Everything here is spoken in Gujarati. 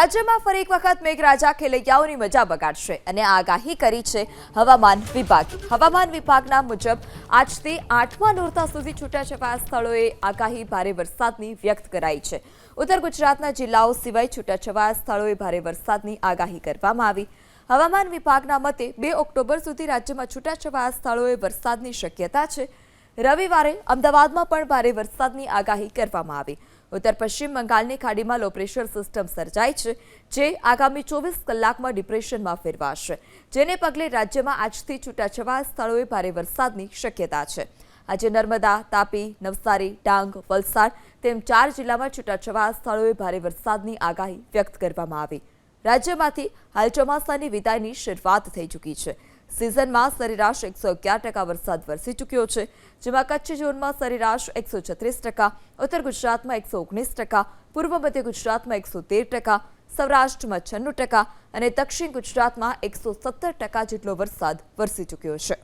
રાજ્યમાં ફરી એક વખત મેઘરાજા ખેલૈયાઓની મજા બગાડશે અને આગાહી કરી છે હવામાન વિભાગે। હવામાન વિભાગના મુજબ આજથી 8મા નોરતા સુધી છૂટાછવાયા સ્થળોએ આગાહી ભારે વરસાદની વ્યક્ત કરાઈ છે। ઉત્તર ગુજરાતના જિલ્લાઓ સિવાય છૂટાછવાયા સ્થળોએ ભારે વરસાદની આગાહી કરવામાં આવી। હવામાન વિભાગના મતે 2 ઓક્ટોબર સુધી રાજ્યમાં છૂટાછવાયા સ્થળોએ વરસાદની શક્યતા છે। રવિવારે અમદાવાદમાં પણ ભારે વરસાદની આગાહી કરવામાં આવી। उत्तर पश्चिम बंगालની ખાડીમાં લો પ્રેશર સિસ્ટમ સર્જાઈ છે, જે આગામી 24 કલાકમાં ડિપ્રેશનમાં ફેરવાશે, જેને પગલે રાજ્યમાં આજથી છૂટાછવાયા સ્થળોએ ભારે વરસાદની શક્યતા છે। આજે નર્મદા, તાપી, નવસારી, ડાંગ, વલસાડ તેમ 4 જિલ્લામાં છૂટાછવાયા સ્થળોએ ભારે વરસાદની આગાહી વ્યક્ત કરવામાં આવી। રાજ્યમાંથી હાલ ચોમાસાની વિદાયની શરૂઆત થઈ ચૂકી છે। સિઝનમાં સરેરાશ 111% વરસાદ વરસી ચૂક્યો છે, જેમાં કચ્છ ઝોનમાં સરેરાશ 136%, ઉત્તર ગુજરાતમાં 119%, પૂર્વ મધ્ય ગુજરાતમાં 113%, સૌરાષ્ટ્રમાં 96% અને દક્ષિણ ગુજરાતમાં 117% જેટલો વરસાદ વરસી ચૂક્યો છે।